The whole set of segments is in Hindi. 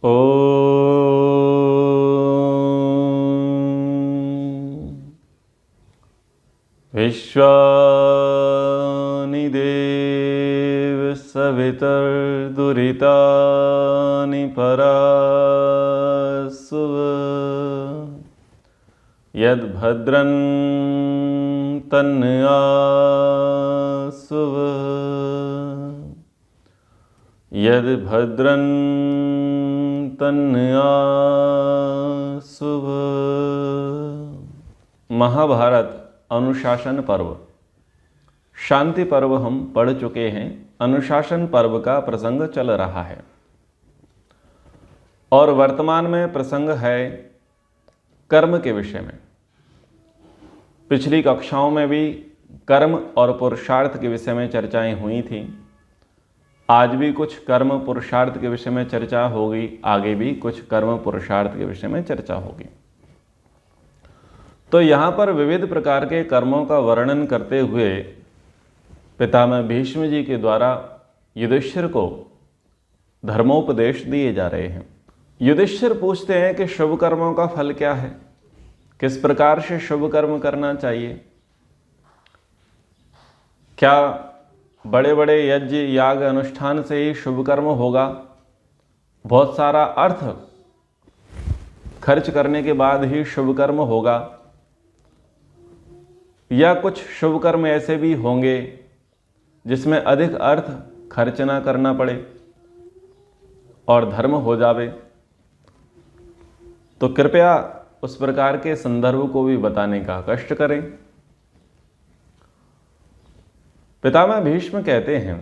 ॐ विश्वानि देव सवितर्दुरितानि परासुव यद्भद्रं तन्नआसुव यद्भद्रं तन्नआसुव। महाभारत अनुशासन पर्व। शांति पर्व हम पढ़ चुके हैं। अनुशासन पर्व का प्रसंग चल रहा है और वर्तमान में प्रसंग है कर्म के विषय में। पिछली कक्षाओं में भी कर्म और पुरुषार्थ के विषय में चर्चाएं हुई थी। आज भी कुछ कर्म पुरुषार्थ के विषय में चर्चा होगी, आगे भी कुछ कर्म पुरुषार्थ के विषय में चर्चा होगी। तो यहाँ पर विविध प्रकार के कर्मों का वर्णन करते हुए पितामह भीष्म जी के द्वारा युधिष्ठिर को धर्मोपदेश दिए जा रहे हैं। युधिष्ठिर पूछते हैं कि शुभ कर्मों का फल क्या है, किस प्रकार से शुभ कर्म करना चाहिए। क्या बड़े बड़े यज्ञ याग अनुष्ठान से ही शुभ कर्म होगा, बहुत सारा अर्थ खर्च करने के बाद ही शुभ कर्म होगा, या कुछ शुभ कर्म ऐसे भी होंगे जिसमें अधिक अर्थ खर्च ना करना पड़े और धर्म हो जावे। तो कृपया उस प्रकार के संदर्भ को भी बताने का कष्ट करें। पितामह भीष्म कहते हैं,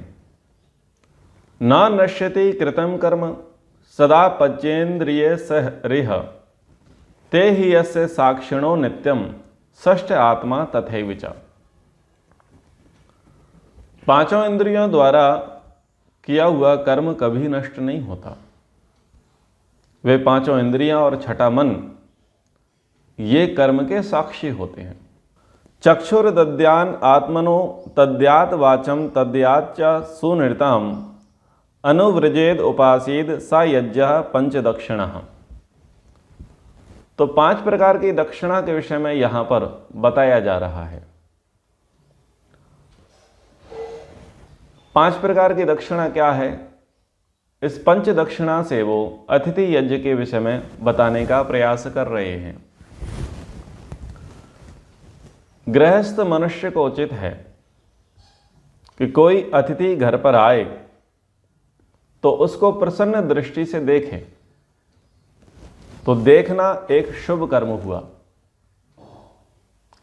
न नश्यति कृतं कर्म सदा पच्येन्द्रिय सहरिह ते ही यस्य साक्षिणो नित्यम षष्ठ आत्मा तथैविच। पांचों इंद्रियों द्वारा किया हुआ कर्म कभी नष्ट नहीं होता। वे पांचों इंद्रियां और छठा मन ये कर्म के साक्षी होते हैं। चक्षुर्दद्यान आत्मनो तद्यात वाचम तद्यात च सुनृतम अनुव्रजेद उपासीद सा यज्ञः पंचदक्षिणः। तो 5 प्रकार की दक्षिणा के विषय में यहां पर बताया जा रहा है। 5 प्रकार की दक्षिणा क्या है, इस पंच दक्षिणा से वो अतिथि यज्ञ के विषय में बताने का प्रयास कर रहे हैं। गृहस्थ मनुष्य को उचित है कि कोई अतिथि घर पर आए तो उसको प्रसन्न दृष्टि से देखे। तो देखना एक शुभ कर्म हुआ,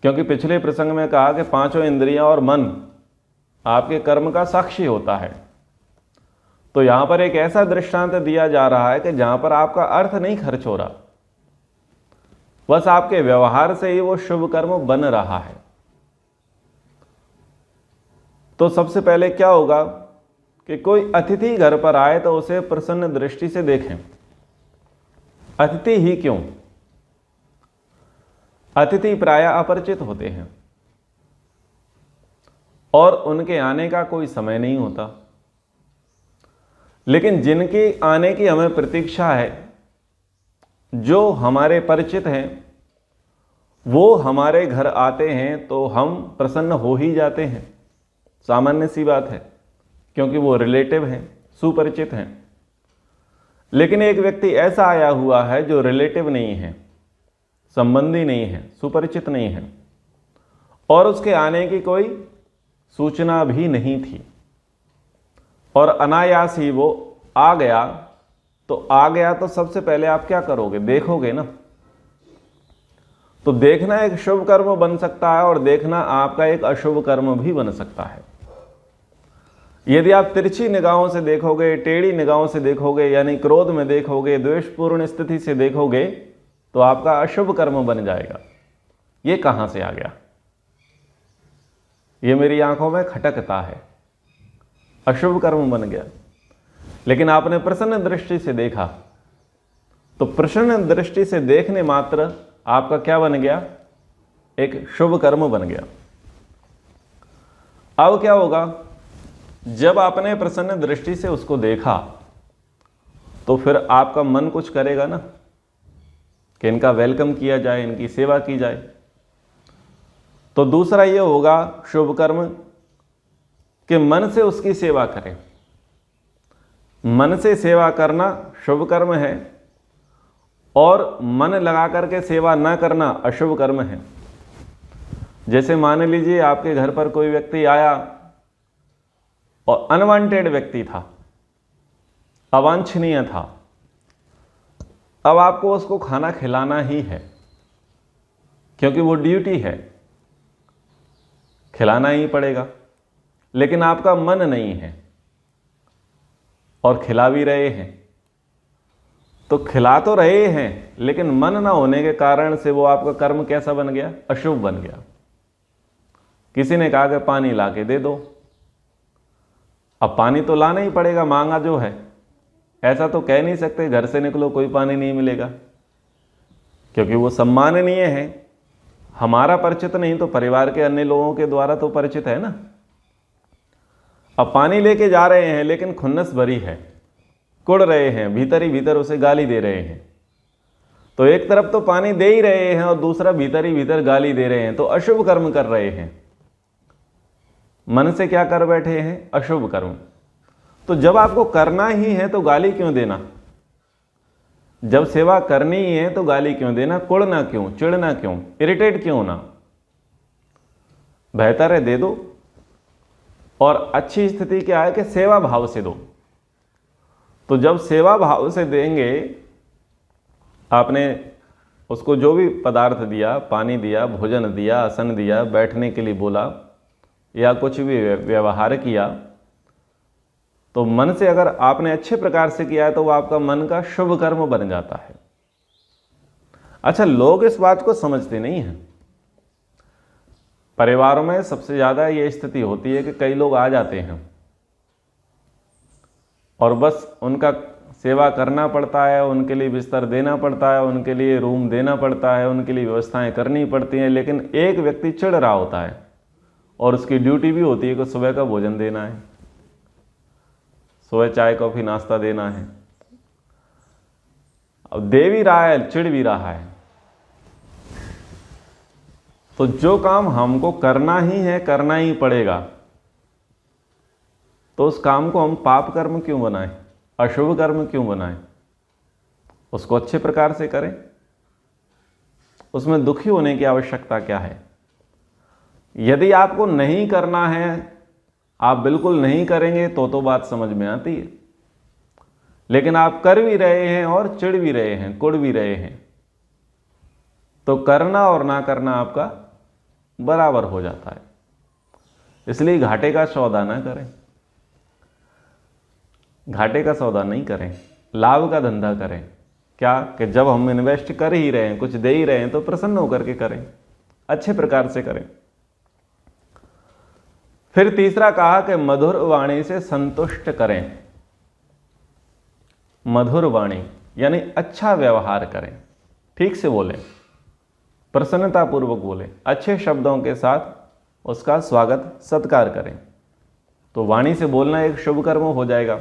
क्योंकि पिछले प्रसंग में कहा कि पांचों इंद्रियां और मन आपके कर्म का साक्षी होता है। तो यहां पर एक ऐसा दृष्टांत दिया जा रहा है कि जहां पर आपका अर्थ नहीं खर्च हो रहा, बस आपके व्यवहार से ही वो शुभ कर्म बन रहा है। तो सबसे पहले क्या होगा कि कोई अतिथि घर पर आए तो उसे प्रसन्न दृष्टि से देखें। अतिथि ही क्यों, अतिथि प्रायः अपरिचित होते हैं और उनके आने का कोई समय नहीं होता। लेकिन जिनके आने की हमें प्रतीक्षा है, जो हमारे परिचित हैं, वो हमारे घर आते हैं तो हम प्रसन्न हो ही जाते हैं। सामान्य सी बात है, क्योंकि वो रिलेटिव हैं, सुपरिचित हैं। लेकिन एक व्यक्ति ऐसा आया हुआ है जो रिलेटिव नहीं है, संबंधी नहीं है, सुपरिचित नहीं है, और उसके आने की कोई सूचना भी नहीं थी और अनायास ही वो आ गया। तो सबसे पहले आप क्या करोगे, देखोगे ना। तो देखना एक शुभ कर्म बन सकता है और देखना आपका एक अशुभ कर्म भी बन सकता है। यदि आप तिरछी निगाहों से देखोगे, टेढ़ी निगाहों से देखोगे, यानी क्रोध में देखोगे, द्वेषपूर्ण स्थिति से देखोगे, तो आपका अशुभ कर्म बन जाएगा। ये कहां से आ गया, ये मेरी आंखों में खटकता है, अशुभ कर्म बन गया। लेकिन आपने प्रसन्न दृष्टि से देखा, तो प्रसन्न दृष्टि से देखने मात्र आपका क्या बन गया, एक शुभ कर्म बन गया। अब क्या होगा, जब आपने प्रसन्न दृष्टि से उसको देखा तो फिर आपका मन कुछ करेगा ना कि इनका वेलकम किया जाए, इनकी सेवा की जाए। तो दूसरा ये होगा शुभ कर्म कि मन से उसकी सेवा करें। मन से सेवा करना शुभ कर्म है और मन लगा करके सेवा ना करना अशुभ कर्म है। जैसे मान लीजिए आपके घर पर कोई व्यक्ति आया और अनवांटेड व्यक्ति था, अवांछनीय था, अब आपको उसको खाना खिलाना ही है क्योंकि वो ड्यूटी है, खिलाना ही पड़ेगा। लेकिन आपका मन नहीं है और खिला भी रहे हैं, तो खिला तो रहे हैं लेकिन मन ना होने के कारण से वो आपका कर्म कैसा बन गया? अशुभ बन गया। किसी ने कहा कि पानी ला के दे दो, अब पानी तो लाना ही पड़ेगा, मांगा जो है। ऐसा तो कह नहीं सकते घर से निकलो कोई पानी नहीं मिलेगा, क्योंकि वो सम्माननीय है। हमारा परिचित नहीं तो परिवार के अन्य लोगों के द्वारा तो परिचित है ना। अब पानी लेके जा रहे हैं लेकिन खुन्नस भरी है, कुड़ रहे हैं, भीतर ही भीतर उसे गाली दे रहे हैं। तो एक तरफ तो पानी दे ही रहे हैं और दूसरा भीतर ही भीतर गाली दे रहे हैं, तो अशुभ कर्म कर रहे हैं। मन से क्या कर बैठे हैं? अशुभ कर्म। तो जब आपको करना ही है तो गाली क्यों देना? जब सेवा करनी ही है तो गाली क्यों देना? कुड़ना क्यों? चिढ़ना क्यों? इरिटेट क्यों होना? बेहतर है दे दो। और अच्छी स्थिति क्या है कि सेवा भाव से दो। तो जब सेवा भाव से देंगे, आपने उसको जो भी पदार्थ दिया, पानी दिया, भोजन दिया, आसन दिया, बैठने के लिए बोला या कुछ भी व्यवहार किया, तो मन से अगर आपने अच्छे प्रकार से किया है तो वो आपका मन का शुभ कर्म बन जाता है। अच्छा, लोग इस बात को समझते नहीं हैं। परिवारों में सबसे ज़्यादा ये स्थिति होती है कि कई लोग आ जाते हैं और बस उनका सेवा करना पड़ता है, उनके लिए बिस्तर देना पड़ता है, उनके लिए रूम देना पड़ता है, उनके लिए व्यवस्थाएं करनी पड़ती हैं। लेकिन एक व्यक्ति चिढ़ रहा होता है और उसकी ड्यूटी भी होती है कि सुबह का भोजन देना है, सुबह चाय कॉफ़ी नाश्ता देना है। अब दे भी रहा है, चिढ़ भी रहा है। तो जो काम हमको करना ही है, करना ही पड़ेगा, तो उस काम को हम पाप कर्म क्यों बनाएं, अशुभ कर्म क्यों बनाएं? उसको अच्छे प्रकार से करें। उसमें दुखी होने की आवश्यकता क्या है? यदि आपको नहीं करना है, आप बिल्कुल नहीं करेंगे तो बात समझ में आती है। लेकिन आप कर भी रहे हैं और चिढ़ भी रहे हैं, कुड़ भी रहे हैं, तो करना और ना करना आपका बराबर हो जाता है। इसलिए घाटे का सौदा ना करें, घाटे का सौदा नहीं करें, लाभ का धंधा करें। क्या कि जब हम इन्वेस्ट कर ही रहे हैं, कुछ दे ही रहे हैं, तो प्रसन्न होकर के करें, अच्छे प्रकार से करें। फिर तीसरा कहा कि मधुर वाणी से संतुष्ट करें। मधुर वाणी यानी अच्छा व्यवहार करें, ठीक से बोलें, प्रसन्नतापूर्वक बोलें, अच्छे शब्दों के साथ उसका स्वागत सत्कार करें। तो वाणी से बोलना एक शुभ कर्म हो जाएगा।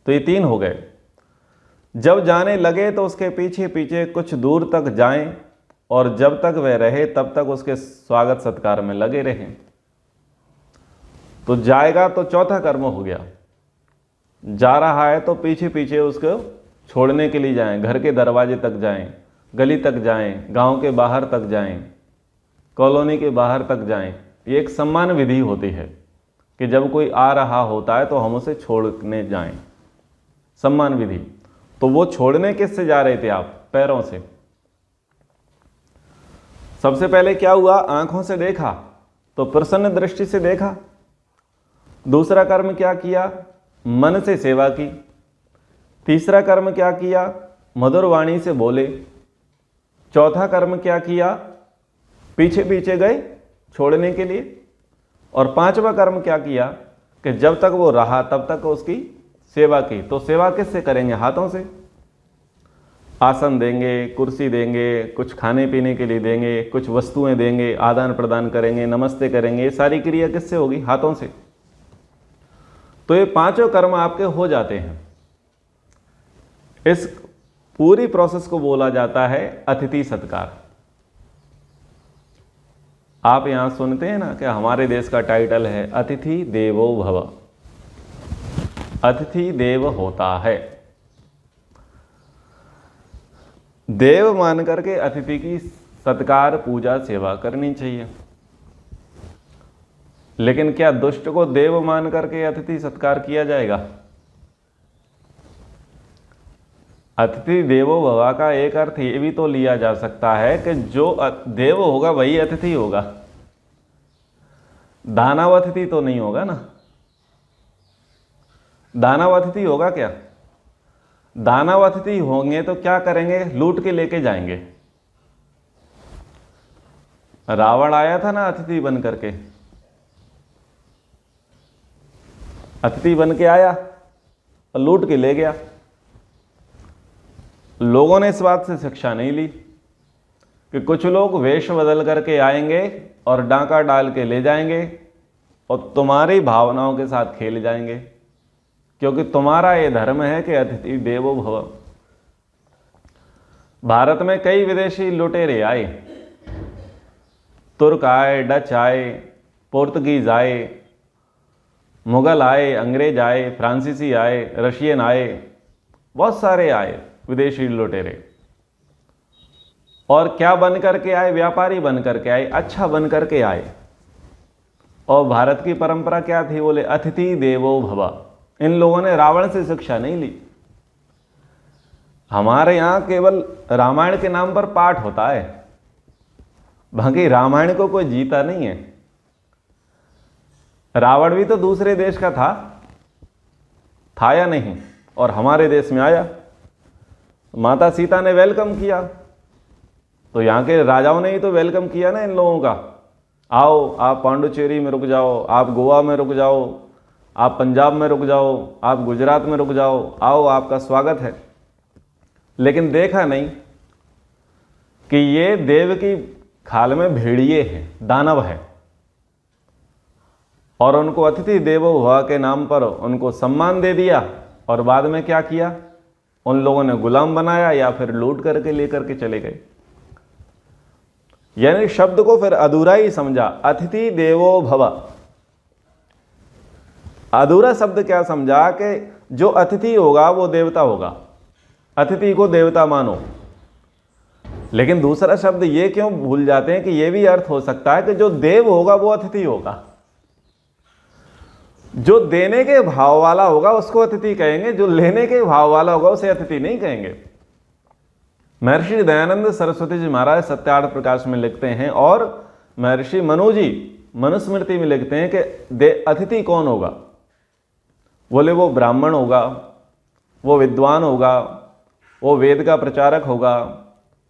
तो ये 3 हो गए। जब जाने लगे तो उसके पीछे पीछे कुछ दूर तक जाएं और जब तक वह रहे तब तक उसके स्वागत सत्कार में लगे रहें। तो जाएगा तो चौथा कर्म हो गया। जा रहा है तो पीछे पीछे उसको छोड़ने के लिए जाएं, घर के दरवाजे तक जाएं, गली तक जाएं, गांव के बाहर तक जाएं, कॉलोनी के बाहर तक जाएं। ये एक सम्मान विधि होती है कि जब कोई आ रहा होता है तो हम उसे छोड़ने जाएं, सम्मान विधि। तो वो छोड़ने किससे जा रहे थे आप? पैरों से। सबसे पहले क्या हुआ? आंखों से देखा तो प्रसन्न दृष्टि से देखा। दूसरा कर्म क्या किया? मन से सेवा की। तीसरा कर्म क्या किया? मधुर वाणी से बोले। चौथा कर्म क्या किया? पीछे पीछे गए छोड़ने के लिए। और पांचवा कर्म क्या किया कि जब तक वो रहा तब तक उसकी सेवा की। तो सेवा किससे करेंगे? हाथों से। आसन देंगे, कुर्सी देंगे, कुछ खाने पीने के लिए देंगे, कुछ वस्तुएं देंगे, आदान प्रदान करेंगे, नमस्ते करेंगे। ये सारी क्रिया किससे होगी? हाथों से। तो ये पांचों कर्म आपके हो जाते हैं। इस पूरी प्रोसेस को बोला जाता है अतिथि सत्कार। आप यहां सुनते हैं ना कि हमारे देश का टाइटल है अतिथि देवो भव। अतिथि देव होता है, देव मान करके अतिथि की सत्कार पूजा सेवा करनी चाहिए। लेकिन क्या दुष्ट को देव मान करके अतिथि सत्कार किया जाएगा? अतिथि देवो भव का एक अर्थ ये भी तो लिया जा सकता है कि जो देव होगा वही अतिथि होगा, दानव अतिथि तो नहीं होगा ना। दानव अतिथि होगा क्या? दानव अतिथि होंगे तो क्या करेंगे? लूट के लेके जाएंगे। रावण आया था ना अतिथि बन करके, अतिथि बन के आया और लूट के ले गया। लोगों ने इस बात से शिक्षा नहीं ली कि कुछ लोग वेश बदल करके आएंगे और डांका डाल के ले जाएंगे और तुम्हारी भावनाओं के साथ खेल जाएंगे, क्योंकि तुम्हारा ये धर्म है कि अतिथि देवो भव। भारत में कई विदेशी लुटेरे आए, तुर्क आए, डच आए, पोर्तुगीज आए, मुगल आए, अंग्रेज आए, फ्रांसीसी आए, रशियन आए, बहुत सारे आए विदेशी लुटेरे। और क्या बन करके आए? व्यापारी बन करके आए, अच्छा बन करके आए। और भारत की परंपरा क्या थी? बोले अतिथि देवो भव। इन लोगों ने रावण से शिक्षा नहीं ली। हमारे यहां केवल रामायण के नाम पर पाठ होता है, बाकी रामायण को कोई जीता नहीं है। रावण भी तो दूसरे देश का था या नहीं? और हमारे देश में आया, माता सीता ने वेलकम किया, तो यहाँ के राजाओं ने ही तो वेलकम किया ना इन लोगों का। आओ, आप पांडुचेरी में रुक जाओ, आप गोवा में रुक जाओ, आप पंजाब में रुक जाओ, आप गुजरात में रुक जाओ, आओ आपका स्वागत है। लेकिन देखा नहीं कि ये देव की खाल में भेड़िए हैं, दानव है, और उनको अतिथि देवो भव के नाम पर उनको सम्मान दे दिया और बाद में क्या किया? उन लोगों ने गुलाम बनाया या फिर लूट करके लेकर के चले गए। यानी शब्द को फिर अधूरा ही समझा, अतिथि देवो भव। अधूरा शब्द क्या समझा कि जो अतिथि होगा वो देवता होगा, अतिथि को देवता मानो। लेकिन दूसरा शब्द ये क्यों भूल जाते हैं कि ये भी अर्थ हो सकता है कि जो देव होगा वो अतिथि होगा। जो देने के भाव वाला होगा उसको अतिथि कहेंगे, जो लेने के भाव वाला होगा उसे अतिथि नहीं कहेंगे। महर्षि दयानंद सरस्वती जी महाराज सत्यार्थ प्रकाश में लिखते हैं, और महर्षि मनु जी मनुस्मृति में लिखते हैं कि अतिथि कौन होगा? बोले वो ब्राह्मण होगा, वो विद्वान होगा, वो वेद का प्रचारक होगा,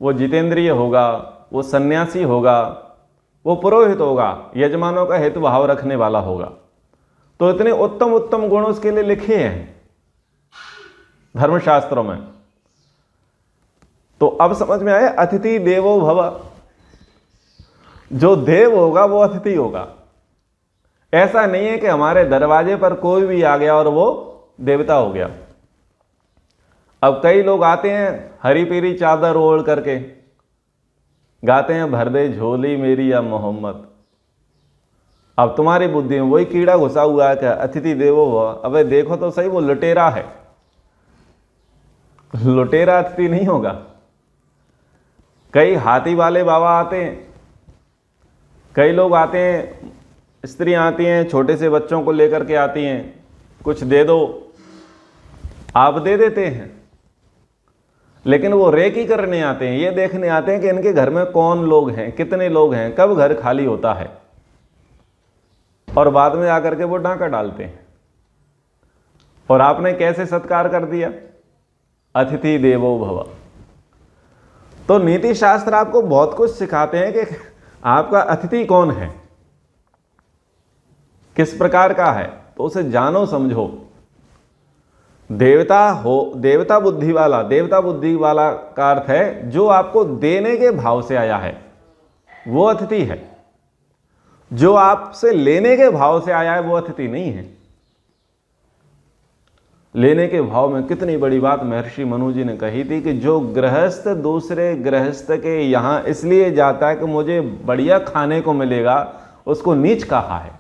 वो जितेंद्रिय होगा, वो सन्यासी होगा, वो पुरोहित होगा, यजमानों का हित भाव रखने वाला होगा। तो इतने उत्तम उत्तम गुण उसके लिए लिखे हैं धर्मशास्त्रों में। तो अब समझ में आया, अतिथि देवो भव। जो देव होगा वो अतिथि होगा। ऐसा नहीं है कि हमारे दरवाजे पर कोई भी आ गया और वो देवता हो गया। अब कई लोग आते हैं हरी पीरी चादर ओढ़ करके, गाते हैं भर दे झोली मेरी या मोहम्मद। अब तुम्हारी बुद्धि में वही कीड़ा घुसा हुआ है कि अतिथि देवो भव। अबे देखो तो सही, वो लुटेरा है, लुटेरा अतिथि नहीं होगा। कई हाथी वाले बाबा आते हैं, कई लोग आते हैं, स्त्रियां आती हैं, छोटे से बच्चों को लेकर के आती हैं, कुछ दे दो, आप दे देते हैं। लेकिन वो रेकी करने आते हैं, ये देखने आते हैं कि इनके घर में कौन लोग हैं, कितने लोग हैं, कब घर खाली होता है, और बाद में आकर के वो डांका डालते हैं। और आपने कैसे सत्कार कर दिया? अतिथि देवो भव। तो नीति शास्त्र आपको बहुत कुछ सिखाते हैं कि आपका अतिथि कौन है, किस प्रकार का है, तो उसे जानो समझो। देवता हो, देवता बुद्धि वाला, देवता बुद्धि वाला का अर्थ है जो आपको देने के भाव से आया है वो अतिथि है। जो आपसे लेने के भाव से आया है वो अतिथि नहीं है। लेने के भाव में कितनी बड़ी बात महर्षि मनु जी ने कही थी कि जो गृहस्थ दूसरे गृहस्थ के यहाँ इसलिए जाता है कि मुझे बढ़िया खाने को मिलेगा, उसको नीच कहा है।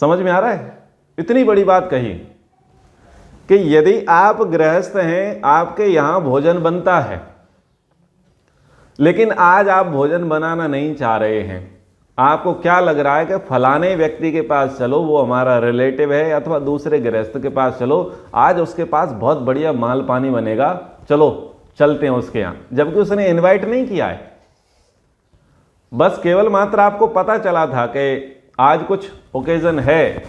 समझ में आ रहा है? इतनी बड़ी बात कही कि यदि आप गृहस्थ हैं, आपके यहां भोजन बनता है, लेकिन आज आप भोजन बनाना नहीं चाह रहे हैं, आपको क्या लग रहा है कि फलाने व्यक्ति के पास चलो, वो हमारा रिलेटिव है, अथवा दूसरे गृहस्थ के पास चलो, आज उसके पास बहुत बढ़िया माल पानी बनेगा, चलो चलते हैं उसके यहां, जबकि उसने इनवाइट नहीं किया है। बस केवल मात्र आपको पता चला था कि आज कुछ ओकेजन है,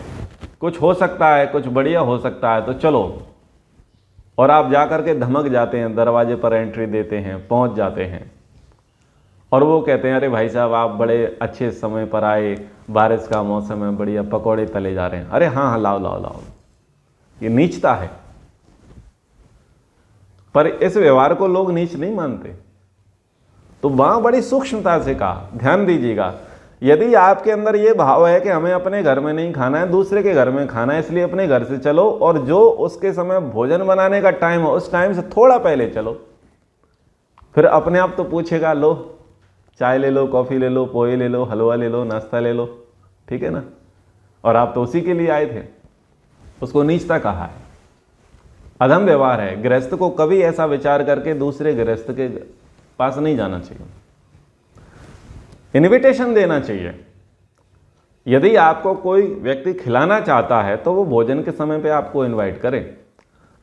कुछ हो सकता है, कुछ बढ़िया हो सकता है, तो चलो, और आप जाकर के धमक जाते हैं, दरवाजे पर एंट्री देते हैं, पहुंच जाते हैं, और वो कहते हैं अरे भाई साहब आप बड़े अच्छे समय पर आए, बारिश का मौसम है, बढ़िया पकौड़े तले जा रहे हैं, अरे हाँ हाँ लाओ लाओ लाओ। ये नीचता है, पर इस व्यवहार को लोग नीच नहीं मानते। तो वहां बड़ी सूक्ष्मता से कहा, ध्यान दीजिएगा, यदि आपके अंदर ये भाव है कि हमें अपने घर में नहीं खाना है, दूसरे के घर में खाना है, इसलिए अपने घर से चलो, और जो उसके समय भोजन बनाने का टाइम है उस टाइम से थोड़ा पहले चलो, फिर अपने आप तो पूछेगा लो चाय ले लो, कॉफी ले लो, पोहे ले लो, हलवा ले लो, नाश्ता ले लो, ठीक है ना, और आप तो उसी के लिए आए थे। उसको नीचता कहा है, अधम व्यवहार है। गृहस्थ को कभी ऐसा विचार करके दूसरे गृहस्थ के पास नहीं जाना चाहिए, इनविटेशन देना चाहिए। यदि आपको कोई व्यक्ति खिलाना चाहता है तो वो भोजन के समय पे आपको इनवाइट करे,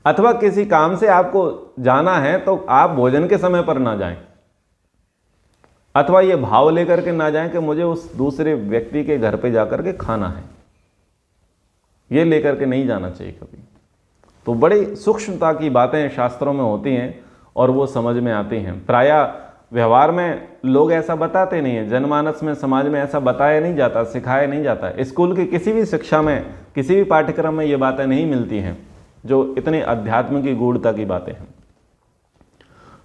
अथवा किसी काम से आपको जाना है तो आप भोजन के समय पर ना जाएं, अथवा ये भाव लेकर के ना जाएं कि मुझे उस दूसरे व्यक्ति के घर पे जाकर के खाना है, ये लेकर के नहीं जाना चाहिए कभी। तो बड़ी सूक्ष्मता की बातें शास्त्रों में होती हैं और वो समझ में आती हैं। प्रायः व्यवहार में लोग ऐसा बताते नहीं हैं, जनमानस में, समाज में ऐसा बताया नहीं जाता, सिखाया नहीं जाता। स्कूल की किसी भी शिक्षा में, किसी भी पाठ्यक्रम में ये बातें नहीं मिलती हैं जो इतने अध्यात्म की गूढ़ता की बातें हैं।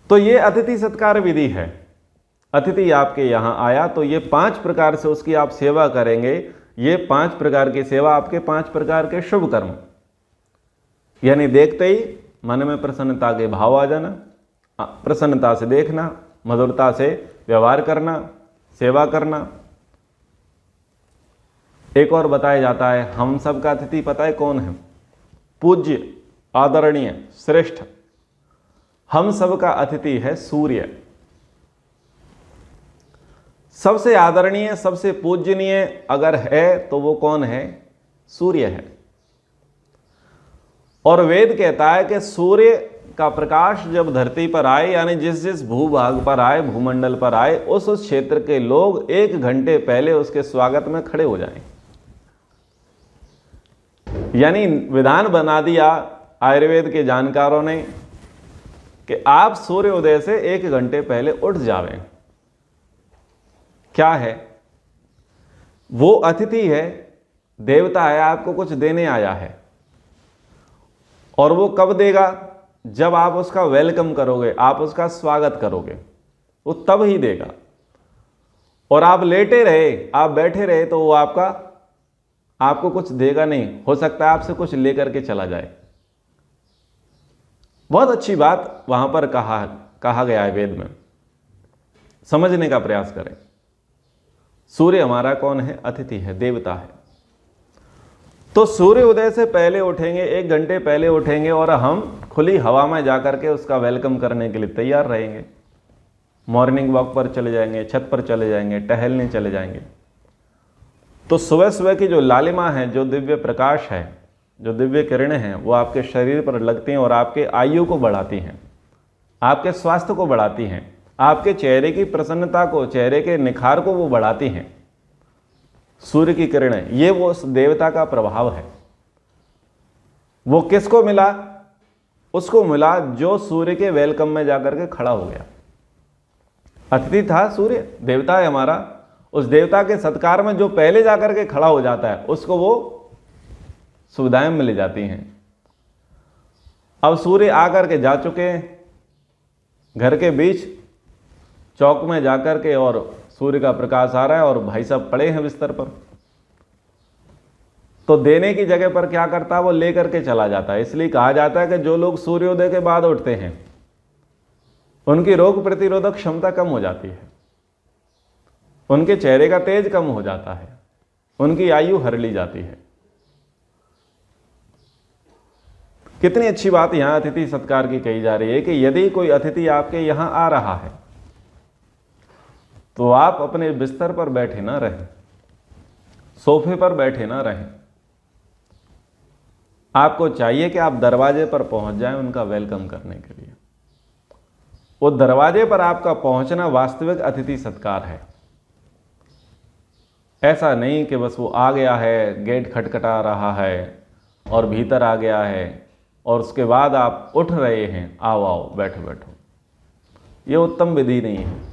तो ये अतिथि सत्कार विधि है। अतिथि आपके यहाँ आया तो ये 5 प्रकार से उसकी आप सेवा करेंगे। ये 5 प्रकार की सेवा आपके 5 प्रकार के शुभ कर्म, यानी देखते ही मन में प्रसन्नता के भाव आ जाना, प्रसन्नता से देखना, मधुरता से व्यवहार करना, सेवा करना। एक और बताया जाता है, हम सब का अतिथि पता है कौन है? पूज्य, आदरणीय, श्रेष्ठ, हम सब का अतिथि है सूर्य। सबसे आदरणीय, सबसे पूजनीय अगर है तो वो कौन है? सूर्य है। और वेद कहता है कि सूर्य का प्रकाश जब धरती पर आए, यानी जिस जिस भूभाग पर आए, भूमंडल पर आए, उस क्षेत्र के लोग 1 घंटे पहले उसके स्वागत में खड़े हो जाएं। यानी विधान बना दिया आयुर्वेद के जानकारों ने कि आप सूर्योदय से 1 घंटे पहले उठ जावें। क्या है वो? अतिथि है, देवता है, आपको कुछ देने आया है। और वो कब देगा? जब आप उसका वेलकम करोगे, आप उसका स्वागत करोगे, वो तब ही देगा। और आप लेटे रहे, आप बैठे रहे तो वो आपको कुछ देगा नहीं। हो सकता है आपसे कुछ लेकर के चला जाए। बहुत अच्छी बात वहां पर कहा गया है वेद में, समझने का प्रयास करें। सूर्य हमारा कौन है? अतिथि है, देवता है। तो सूर्य उदय से पहले उठेंगे, 1 घंटे पहले उठेंगे और हम खुली हवा में जाकर के उसका वेलकम करने के लिए तैयार रहेंगे। मॉर्निंग वॉक पर चले जाएंगे, छत पर चले जाएंगे, टहलने चले जाएंगे। तो सुबह सुबह की जो लालिमा है, जो दिव्य प्रकाश है, जो दिव्य किरणें हैं, वो आपके शरीर पर लगती हैं और आपके आयु को बढ़ाती हैं, आपके स्वास्थ्य को बढ़ाती हैं, आपके चेहरे की प्रसन्नता को, चेहरे के निखार को वो बढ़ाती हैं। सूर्य की किरणें, ये वो उस देवता का प्रभाव है। वो किसको मिला? उसको मिला जो सूर्य के वेलकम में जाकर के खड़ा हो गया। अतिथि था सूर्य, देवता है हमारा। उस देवता के सत्कार में जो पहले जाकर के खड़ा हो जाता है, उसको वो सुविधाएं मिल जाती हैं। अब सूर्य आकर के जा चुके हैं घर के बीच, चौक में जाकर के, और सूर्य का प्रकाश आ रहा है और भाई साहब पड़े हैं बिस्तर पर। तो देने की जगह पर क्या करता है, वो लेकर के चला जाता है। इसलिए कहा जाता है कि जो लोग सूर्योदय के बाद उठते हैं उनकी रोग प्रतिरोधक क्षमता कम हो जाती है, उनके चेहरे का तेज कम हो जाता है, उनकी आयु हर ली जाती है। कितनी अच्छी बात यहां अतिथि सत्कार की कही जा रही है कि यदि कोई अतिथि आपके यहां आ रहा है तो आप अपने बिस्तर पर बैठे ना रहें, सोफे पर बैठे ना रहें। आपको चाहिए कि आप दरवाजे पर पहुंच जाएं उनका वेलकम करने के लिए। वो दरवाजे पर आपका पहुंचना वास्तविक अतिथि सत्कार है। ऐसा नहीं कि बस वो आ गया है, गेट खटखटा रहा है और भीतर आ गया है और उसके बाद आप उठ रहे हैं, आओ आओ बैठो बैठो। ये उत्तम विधि नहीं है।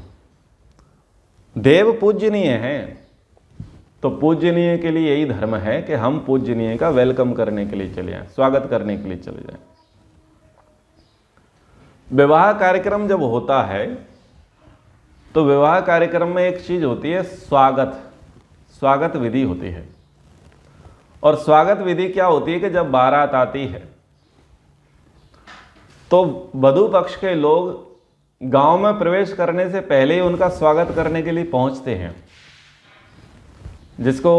देव पूजनीय है तो पूजनीय के लिए यही धर्म है कि हम पूजनीय का वेलकम करने के लिए चले जाएं, स्वागत करने के लिए चले जाएं। विवाह कार्यक्रम जब होता है तो विवाह कार्यक्रम में एक चीज होती है, स्वागत विधि होती है। और स्वागत विधि क्या होती है कि जब बारात आती है तो वधू पक्ष के लोग गांव में प्रवेश करने से पहले ही उनका स्वागत करने के लिए पहुंचते हैं, जिसको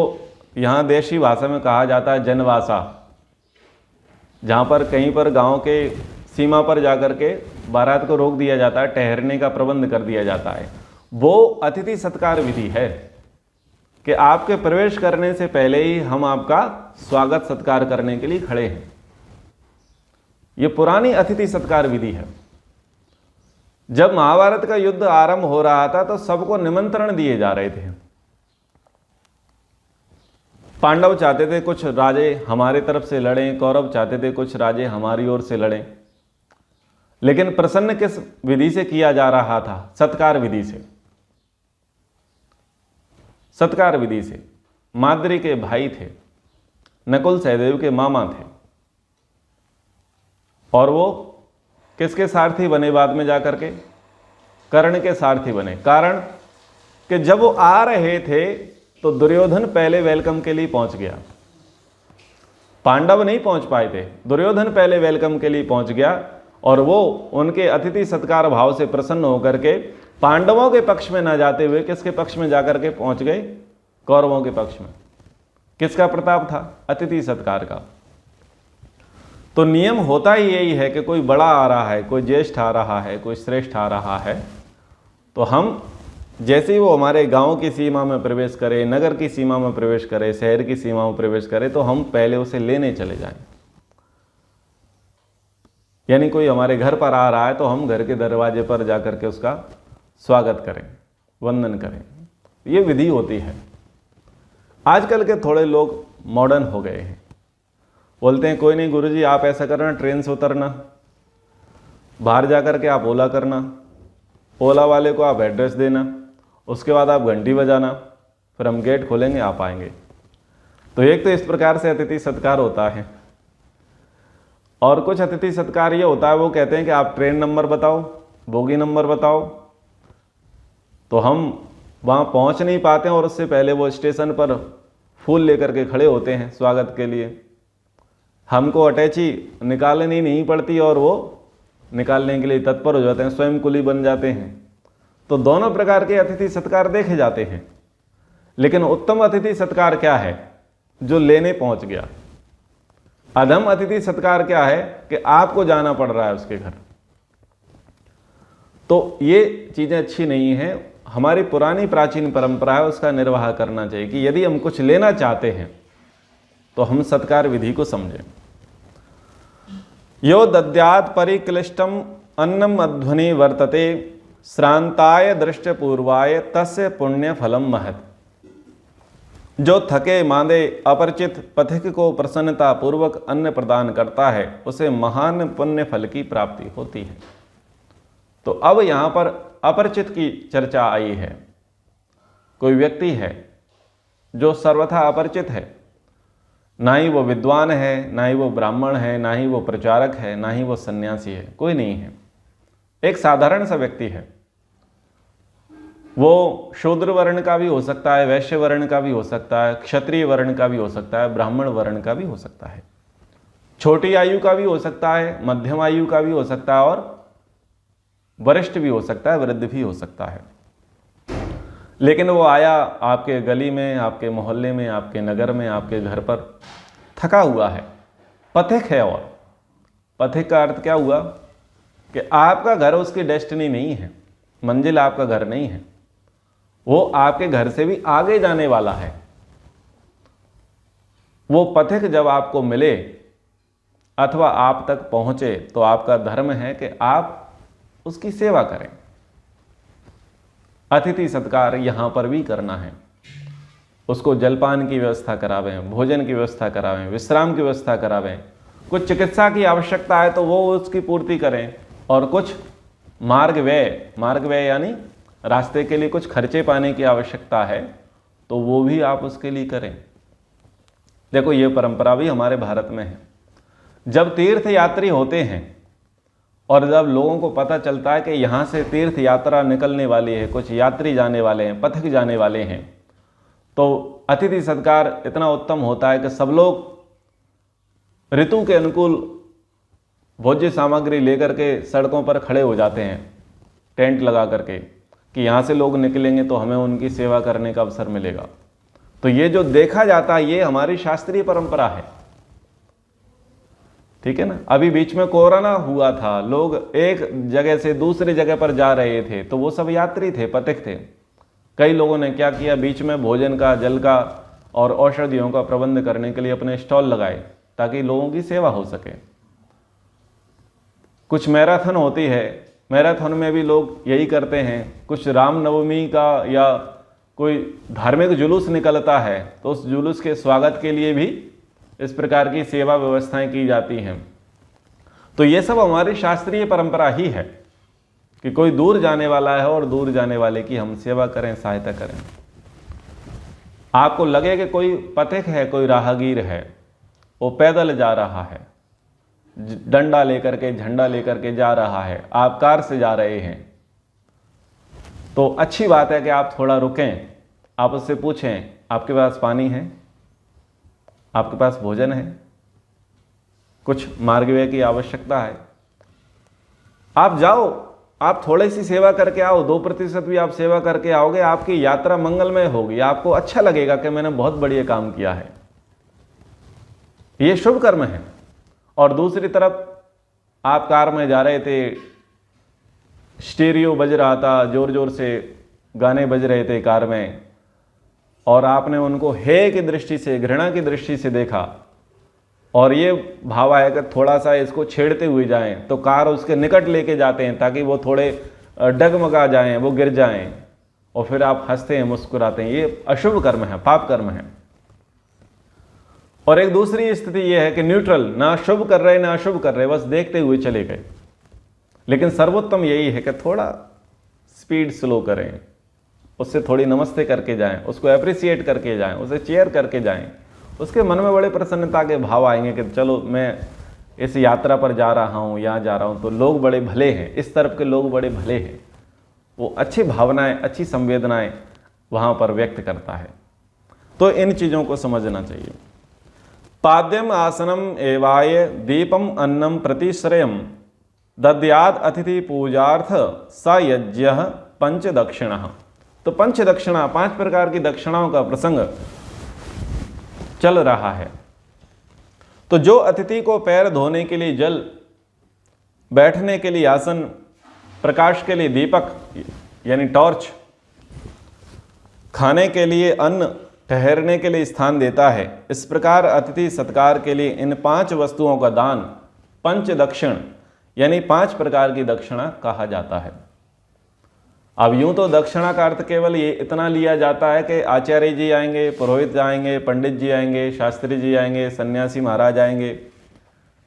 यहां देशी भाषा में कहा जाता है जनवासा। जहां पर कहीं पर गांव के सीमा पर जाकर के बारात को रोक दिया जाता है, ठहरने का प्रबंध कर दिया जाता है। वो अतिथि सत्कार विधि है कि आपके प्रवेश करने से पहले ही हम आपका स्वागत सत्कार करने के लिए खड़े हैं। ये पुरानी अतिथि सत्कार विधि है। जब महाभारत का युद्ध आरंभ हो रहा था तो सबको निमंत्रण दिए जा रहे थे। पांडव चाहते थे कुछ राजे हमारे तरफ से लड़ें, कौरव चाहते थे कुछ राजे हमारी ओर से लड़ें। लेकिन प्रसन्न किस विधि से किया जा रहा था? सत्कार विधि से। सत्कार विधि से। माद्री के भाई थे, नकुल सहदेव के मामा थे, और वो किसके सारथी बने बाद में जाकर के? कर्ण के सारथी बने। कारण कि जब वो आ रहे थे तो दुर्योधन पहले वेलकम के लिए पहुंच गया। पांडव नहीं पहुंच पाए थे, दुर्योधन पहले वेलकम के लिए पहुंच गया और वो उनके अतिथि सत्कार भाव से प्रसन्न होकर के पांडवों के पक्ष में ना जाते हुए किसके पक्ष में जाकर के पहुंच गए? कौरवों के पक्ष में। किसका प्रताप था? अतिथि सत्कार का। तो नियम होता ही यही है कि कोई बड़ा आ रहा है, कोई ज्येष्ठ आ रहा है, कोई श्रेष्ठ आ रहा है, तो हम जैसे ही वो हमारे गांव की सीमा में प्रवेश करे, नगर की सीमा में प्रवेश करे, शहर की सीमा में प्रवेश करे, तो हम पहले उसे लेने चले जाएं। यानी कोई हमारे घर पर आ रहा है तो हम घर के दरवाजे पर जाकर के उसका स्वागत करें, वंदन करें। ये विधि होती है। आजकल के थोड़े लोग मॉडर्न हो गए हैं, बोलते हैं कोई नहीं गुरुजी आप ऐसा करना, ट्रेन से उतरना, बाहर जाकर के आप ओला करना, ओला वाले को आप एड्रेस देना, उसके बाद आप घंटी बजाना, फिर हम गेट खोलेंगे, आप आएंगे। तो एक तो इस प्रकार से अतिथि सत्कार होता है। और कुछ अतिथि सत्कार ये होता है, वो कहते हैं कि आप ट्रेन नंबर बताओ, बोगी नंबर बताओ, तो हम वहाँ पहुँच नहीं पाते हैं और उससे पहले वो स्टेशन पर फूल लेकर के खड़े होते हैं स्वागत के लिए। हमको अटैची निकालनी नहीं पड़ती और वो निकालने के लिए तत्पर हो जाते हैं, स्वयं कुली बन जाते हैं। तो दोनों प्रकार के अतिथि सत्कार देखे जाते हैं। लेकिन उत्तम अतिथि सत्कार क्या है? जो लेने पहुंच गया। अधम अतिथि सत्कार क्या है? कि आपको जाना पड़ रहा है उसके घर। तो ये चीजें अच्छी नहीं है। हमारी पुरानी प्राचीन परंपरा है, उसका निर्वाह करना चाहिए कि यदि हम कुछ लेना चाहते हैं तो हम सत्कार विधि को समझें। यो दद्यात् परिक्लिष्टम अन्नम अध्वनि वर्तते श्रांताय दृष्टपूर्वाय तस्य पुण्य फलम महत्। जो थके मांदे अपरिचित पथिक को प्रसन्नता पूर्वक अन्न प्रदान करता है उसे महान पुण्य फल की प्राप्ति होती है। तो अब यहां पर अपरिचित की चर्चा आई है। कोई व्यक्ति है जो सर्वथा अपरिचित है, ना ही वो विद्वान है, ना ही वो ब्राह्मण है, ना ही वो प्रचारक है, ना ही वो सन्यासी है, कोई नहीं है, एक साधारण सा व्यक्ति है। वो शूद्र वर्ण का भी हो सकता है, वैश्य वर्ण का भी हो सकता है, क्षत्रिय वर्ण का भी हो सकता है, ब्राह्मण वर्ण का भी हो सकता है, छोटी आयु का भी हो सकता है, मध्यम आयु का भी हो सकता है और वरिष्ठ भी हो सकता है, वृद्ध भी हो सकता है। लेकिन वो आया आपके गली में, आपके मोहल्ले में, आपके नगर में, आपके घर पर, थका हुआ है, पथिक है। और पथिक का अर्थ क्या हुआ कि आपका घर उसकी डेस्टिनी नहीं है, मंजिल आपका घर नहीं है, वो आपके घर से भी आगे जाने वाला है। वो पथिक जब आपको मिले अथवा आप तक पहुंचे तो आपका धर्म है कि आप उसकी सेवा करें। अतिथि सत्कार यहां पर भी करना है, उसको जलपान की व्यवस्था करावें, भोजन की व्यवस्था करावें, विश्राम की व्यवस्था करावें, कुछ चिकित्सा की आवश्यकता है तो वो उसकी पूर्ति करें, और कुछ मार्ग व्यय यानी रास्ते के लिए कुछ खर्चे पाने की आवश्यकता है तो वो भी आप उसके लिए करें। देखो ये परंपरा भी हमारे भारत में है। जब तीर्थ यात्री होते हैं और जब लोगों को पता चलता है कि यहाँ से तीर्थ यात्रा निकलने वाली है, कुछ यात्री जाने वाले हैं, पथिक जाने वाले हैं, तो अतिथि सत्कार इतना उत्तम होता है कि सब लोग ऋतु के अनुकूल भोज्य सामग्री लेकर के सड़कों पर खड़े हो जाते हैं, टेंट लगा करके, कि यहाँ से लोग निकलेंगे तो हमें उनकी सेवा करने का अवसर मिलेगा। तो ये जो देखा जाता है ये हमारी शास्त्रीय परंपरा है, ठीक है ना। अभी बीच में कोरोना हुआ था, लोग एक जगह से दूसरी जगह पर जा रहे थे, तो वो सब यात्री थे, पथिक थे। कई लोगों ने क्या किया, बीच में भोजन का, जल का और औषधियों का प्रबंध करने के लिए अपने स्टॉल लगाए ताकि लोगों की सेवा हो सके। कुछ मैराथन होती है, मैराथन में भी लोग यही करते हैं। कुछ रामनवमी का या कोई धार्मिक जुलूस निकलता है तो उस जुलूस के स्वागत के लिए भी इस प्रकार की सेवा व्यवस्थाएं की जाती हैं। तो ये सब हमारी शास्त्रीय परंपरा ही है कि कोई दूर जाने वाला है और दूर जाने वाले की हम सेवा करें, सहायता करें। आपको लगे कि कोई पथिक है, कोई राहगीर है, वो पैदल जा रहा है, डंडा लेकर के, झंडा लेकर के जा रहा है, आप कार से जा रहे हैं, तो अच्छी बात है कि आप थोड़ा रुकें, आप उससे पूछें आपके पास पानी है, आपके पास भोजन है, कुछ मार्ग व्यय की आवश्यकता है, आप जाओ, आप थोड़ी सी सेवा करके आओ, 2% भी आप सेवा करके आओगे, आपकी यात्रा मंगलमय होगी, आपको अच्छा लगेगा कि मैंने बहुत बढ़िया काम किया है। ये शुभ कर्म है। और दूसरी तरफ आप कार में जा रहे थे, स्टीरियो बज रहा था, जोर जोर से गाने बज रहे थे कार में, और आपने उनको हे की दृष्टि से, घृणा की दृष्टि से देखा और ये भाव आया कि थोड़ा सा इसको छेड़ते हुए जाएं, तो कार उसके निकट लेके जाते हैं ताकि वो थोड़े डगमगा जाएं, वो गिर जाएं, और फिर आप हंसते हैं, मुस्कुराते हैं। ये अशुभ कर्म है, पाप कर्म है। और एक दूसरी स्थिति यह है कि न्यूट्रल, ना शुभ कर रहे ना अशुभ कर रहे, बस देखते हुए चले गए। लेकिन सर्वोत्तम यही है कि थोड़ा स्पीड स्लो करें, उससे थोड़ी नमस्ते करके जाएं, उसको अप्रिसिएट करके जाएं, उसे चेयर करके जाएं, उसके मन में बड़े प्रसन्नता के भाव आएंगे कि चलो मैं इस यात्रा पर जा रहा हूँ, यहाँ जा रहा हूँ तो लोग बड़े भले हैं, इस तरफ के लोग बड़े भले हैं। वो अच्छी भावनाएं, अच्छी संवेदनाएं वहाँ पर व्यक्त करता है। तो इन चीज़ों को समझना चाहिए। पाद्यम आसनम एवाय दीपम अन्नम प्रतिश्रयम दद्याद अतिथि पूजार्थ स यज्ञ पंच दक्षिण। तो पंच दक्षिणा, 5 प्रकार की दक्षिणाओं का प्रसंग चल रहा है। तो जो अतिथि को पैर धोने के लिए जल, बैठने के लिए आसन, प्रकाश के लिए दीपक यानी टॉर्च, खाने के लिए अन्न, ठहरने के लिए स्थान देता है, इस प्रकार अतिथि सत्कार के लिए इन 5 वस्तुओं का दान पंच दक्षिण यानी 5 प्रकार की दक्षिणा कहा जाता है। अब यूं तो दक्षिणा का अर्थ केवल ये इतना लिया जाता है कि आचार्य जी आएंगे, पुरोहित आएंगे, पंडित जी आएंगे, शास्त्री जी आएंगे, सन्यासी महाराज आएंगे,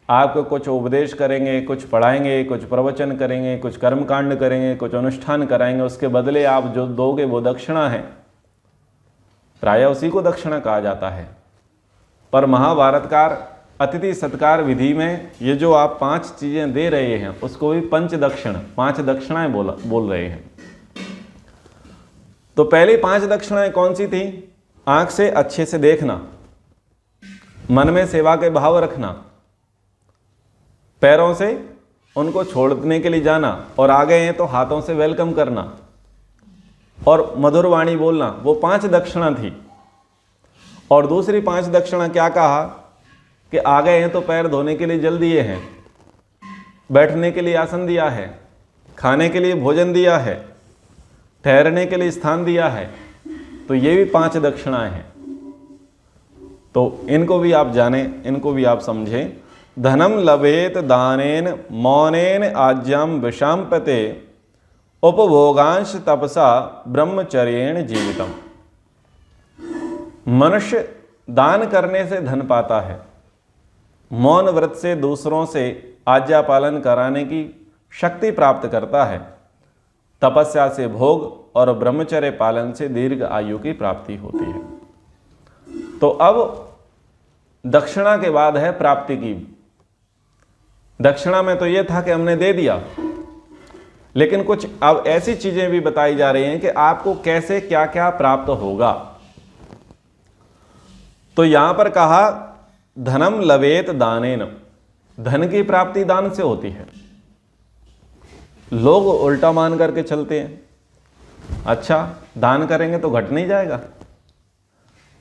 आपको कुछ उपदेश करेंगे, कुछ पढ़ाएंगे, कुछ प्रवचन करेंगे, कुछ कर्मकांड करेंगे, कुछ अनुष्ठान कराएंगे, उसके बदले आप जो दोगे वो दक्षिणा है। प्रायः उसी को दक्षिणा कहा जाता है। पर महाभारतकार अतिथि सत्कार विधि में ये जो आप 5 चीजें दे रहे हैं उसको भी पंच दक्षिण, 5 दक्षिणाएं बोल रहे हैं। तो पहली 5 दक्षिणाएं कौन सी थी? आंख से अच्छे से देखना, मन में सेवा के भाव रखना, पैरों से उनको छोड़ने के लिए जाना, और आ गए हैं तो हाथों से वेलकम करना, और मधुर वाणी बोलना। वो 5 दक्षिणा थी। और दूसरी 5 दक्षिणा क्या कहा कि आ गए हैं तो पैर धोने के लिए जल दिए हैं, बैठने के लिए आसन दिया है, खाने के लिए भोजन दिया है, ठहरने के लिए स्थान दिया है। तो ये भी 5 दक्षिणाएं हैं। तो इनको भी आप जानें, इनको भी आप समझें। धनम लभेत दानेन मौनेन आज्ञाम विशाम्पते उपभोगांश तपसा ब्रह्मचर्येण जीवितम। मनुष्य दान करने से धन पाता है, मौन व्रत से दूसरों से आज्ञा पालन कराने की शक्ति प्राप्त करता है, तपस्या से भोग और ब्रह्मचर्य पालन से दीर्घ आयु की प्राप्ति होती है। तो अब दक्षिणा के बाद है प्राप्ति की। दक्षिणा में तो यह था कि हमने दे दिया, लेकिन कुछ अब ऐसी चीजें भी बताई जा रही हैं कि आपको कैसे क्या क्या प्राप्त होगा। तो यहां पर कहा धनम लवेत दानेन, धन की प्राप्ति दान से होती है। लोग उल्टा मान करके चलते हैं, अच्छा दान करेंगे तो घट नहीं जाएगा।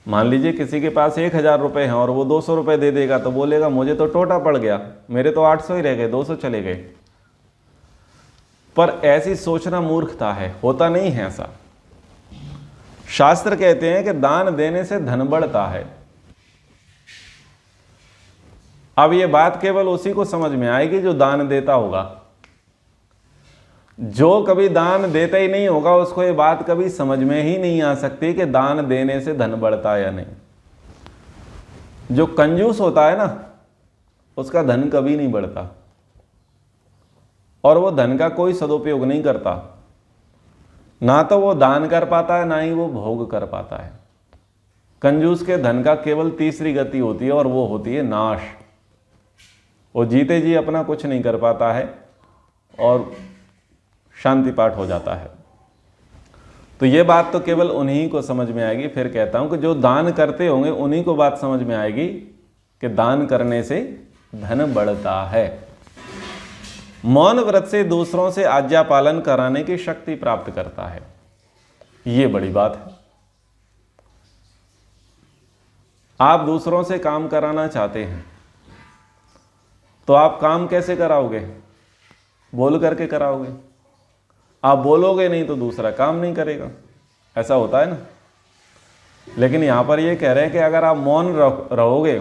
मान लीजिए किसी के पास 1000 रुपए हैं और वो 200 रुपए दे देगा, तो बोलेगा मुझे तो टोटा पड़ गया, मेरे तो 800 ही रह गए, 200 चले गए। पर ऐसी सोचना मूर्खता है, होता नहीं है ऐसा। शास्त्र कहते हैं कि दान देने से धन बढ़ता है। अब ये बात केवल उसी को समझ में आएगी जो दान देता होगा। जो कभी दान देता ही नहीं होगा उसको ये बात कभी समझ में ही नहीं आ सकती कि दान देने से धन बढ़ता है या नहीं। जो कंजूस होता है ना, उसका धन कभी नहीं बढ़ता और वो धन का कोई सदुपयोग नहीं करता। ना तो वो दान कर पाता है, ना ही वो भोग कर पाता है। कंजूस के धन का केवल तीसरी गति होती है और वो होती है नाश। वो जीते जी अपना कुछ नहीं कर पाता है और शांति पाठ हो जाता है। तो ये बात तो केवल उन्हीं को समझ में आएगी। फिर कहता हूं कि जो दान करते होंगे उन्हीं को बात समझ में आएगी कि दान करने से धन बढ़ता है। मौन व्रत से दूसरों से आज्ञा पालन कराने की शक्ति प्राप्त करता है, ये बड़ी बात है। आप दूसरों से काम कराना चाहते हैं तो आप काम कैसे कराओगे? बोल करके कराओगे। आप बोलोगे नहीं तो दूसरा काम नहीं करेगा, ऐसा होता है ना। लेकिन यहां पर ये कह रहे हैं कि अगर आप मौन रहोगे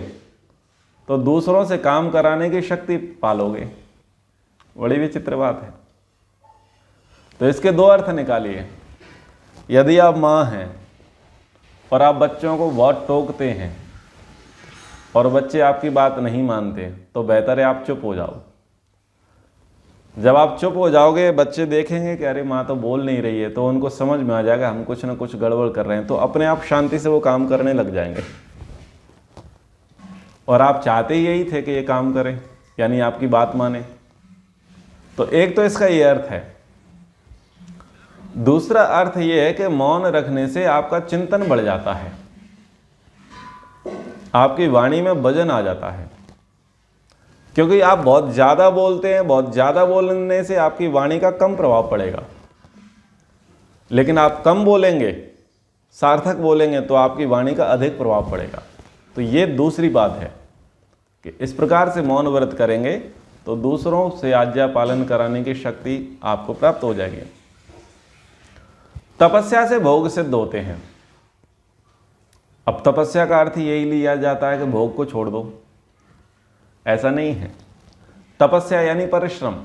तो दूसरों से काम कराने की शक्ति पालोगे। बड़ी विचित्र बात है। तो इसके 2 अर्थ निकालिए। यदि आप माँ हैं और आप बच्चों को बहुत टोकते हैं और बच्चे आपकी बात नहीं मानते, तो बेहतर है आप चुप हो जाओ। जब आप चुप हो जाओगे, बच्चे देखेंगे कि अरे माँ तो बोल नहीं रही है, तो उनको समझ में आ जाएगा हम कुछ ना कुछ गड़बड़ कर रहे हैं, तो अपने आप शांति से वो काम करने लग जाएंगे। और आप चाहते ही यही थे कि ये काम करें, यानी आपकी बात माने। तो एक तो इसका ये अर्थ है। दूसरा अर्थ ये है कि मौन रखने से आपका चिंतन बढ़ जाता है, आपकी वाणी में वजन आ जाता है। क्योंकि आप बहुत ज़्यादा बोलते हैं, बहुत ज़्यादा बोलने से आपकी वाणी का कम प्रभाव पड़ेगा। लेकिन आप कम बोलेंगे, सार्थक बोलेंगे, तो आपकी वाणी का अधिक प्रभाव पड़ेगा। तो ये दूसरी बात है कि इस प्रकार से मौन व्रत करेंगे तो दूसरों से आज्ञा पालन कराने की शक्ति आपको प्राप्त हो जाएगी। तपस्या से भोग सिद्ध होते हैं। अब तपस्या का अर्थ यही लिया जाता है कि भोग को छोड़ दो, ऐसा नहीं है। तपस्या यानी परिश्रम।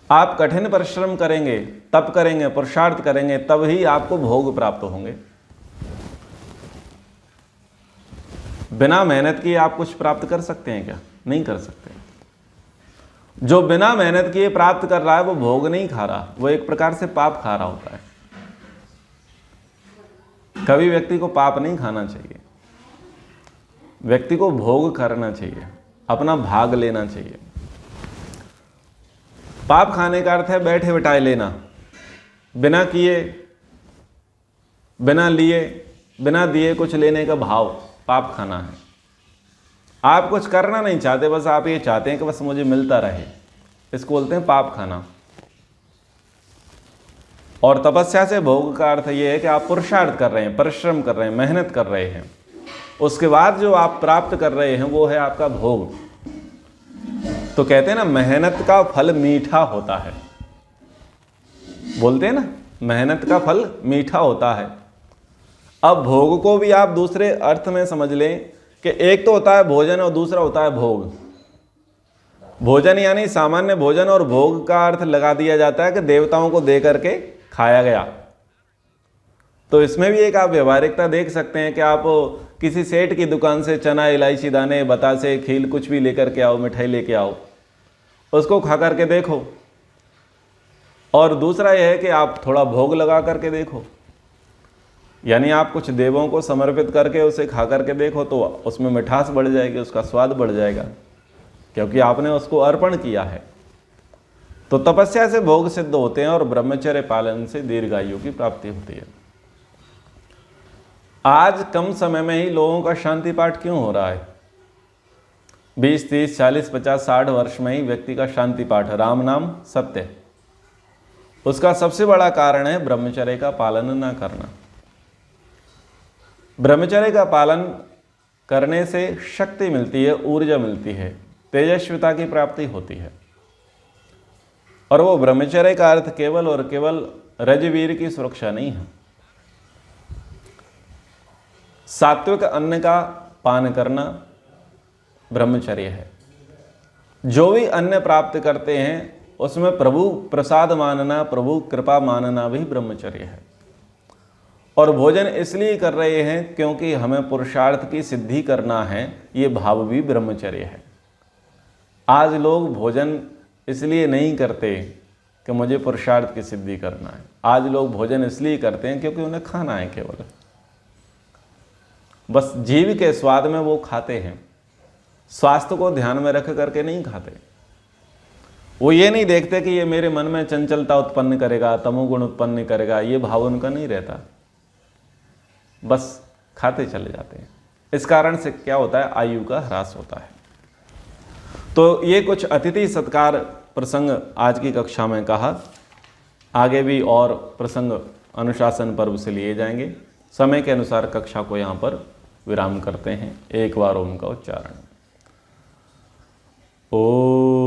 आप कठिन परिश्रम करेंगे, तप करेंगे, पुरुषार्थ करेंगे, तब ही आपको भोग प्राप्त होंगे। बिना मेहनत किए आप कुछ प्राप्त कर सकते हैं क्या? नहीं कर सकते। जो बिना मेहनत किए प्राप्त कर रहा है वो भोग नहीं खा रहा, वो एक प्रकार से पाप खा रहा होता है। कभी व्यक्ति को पाप नहीं खाना चाहिए, व्यक्ति को भोग करना चाहिए, अपना भाग लेना चाहिए। पाप खाने का अर्थ है बैठे बिठाए लेना, बिना किए बिना दिए कुछ लेने का भाव पाप खाना है। आप कुछ करना नहीं चाहते, बस आप ये चाहते हैं कि बस मुझे मिलता रहे, इसको बोलते हैं पाप खाना। और तपस्या से भोग का अर्थ ये है कि आप पुरुषार्थ कर रहे हैं, परिश्रम कर रहे हैं, मेहनत कर रहे हैं, उसके बाद जो आप प्राप्त कर रहे हैं वो है आपका भोग। तो कहते हैं ना, मेहनत का फल मीठा होता है, बोलते हैं ना, मेहनत का फल मीठा होता है। अब भोग को भी आप दूसरे अर्थ में समझ लें कि एक तो होता है भोजन और दूसरा होता है भोग। भोजन यानी सामान्य भोजन, और भोग का अर्थ लगा दिया जाता है कि देवताओं को दे करके खाया गया। तो इसमें भी एक आप व्यवहारिकता देख सकते हैं कि आप किसी सेठ की दुकान से चना, इलायची दाने, बतासे, खील कुछ भी लेकर के आओ, मिठाई लेके आओ, उसको खा करके देखो। और दूसरा यह है कि आप थोड़ा भोग लगा करके देखो, यानी आप कुछ देवों को समर्पित करके उसे खा करके देखो, तो उसमें मिठास बढ़ जाएगी, उसका स्वाद बढ़ जाएगा, क्योंकि आपने उसको अर्पण किया है। तो तपस्या से भोग सिद्ध होते हैं और ब्रह्मचर्य पालन से दीर्घायु की प्राप्ति होती है। आज कम समय में ही लोगों का शांति पाठ क्यों हो रहा है? 20, 30, 40, 50, 60 वर्ष में ही व्यक्ति का शांति पाठ, राम नाम सत्य। उसका सबसे बड़ा कारण है ब्रह्मचर्य का पालन न करना। ब्रह्मचर्य का पालन करने से शक्ति मिलती है, ऊर्जा मिलती है, तेजस्विता की प्राप्ति होती है। और वो ब्रह्मचर्य का अर्थ केवल और केवल रजवीर की सुरक्षा नहीं है। सात्विक अन्न का पान करना ब्रह्मचर्य है। जो भी अन्न प्राप्त करते हैं उसमें प्रभु प्रसाद मानना, प्रभु कृपा मानना भी ब्रह्मचर्य है। और भोजन इसलिए कर रहे हैं क्योंकि हमें पुरुषार्थ की सिद्धि करना है, ये भाव भी ब्रह्मचर्य है। आज लोग भोजन इसलिए नहीं करते कि मुझे पुरुषार्थ की सिद्धि करना है। आज लोग भोजन इसलिए करते हैं क्योंकि उन्हें खाना है, केवल बस जीव के स्वाद में वो खाते हैं, स्वास्थ्य को ध्यान में रख करके नहीं खाते। वो ये नहीं देखते कि ये मेरे मन में चंचलता उत्पन्न करेगा, तमोगुण उत्पन्न करेगा, ये भाव उनका नहीं रहता, बस खाते चले जाते हैं। इस कारण से क्या होता है, आयु का ह्रास होता है। तो ये कुछ अतिथि सत्कार प्रसंग आज की कक्षा में कहा। आगे भी और प्रसंग अनुशासन पर्व से लिए जाएंगे। समय के अनुसार कक्षा को यहाँ पर विराम करते हैं। एक बार ओम का उच्चारण। ओ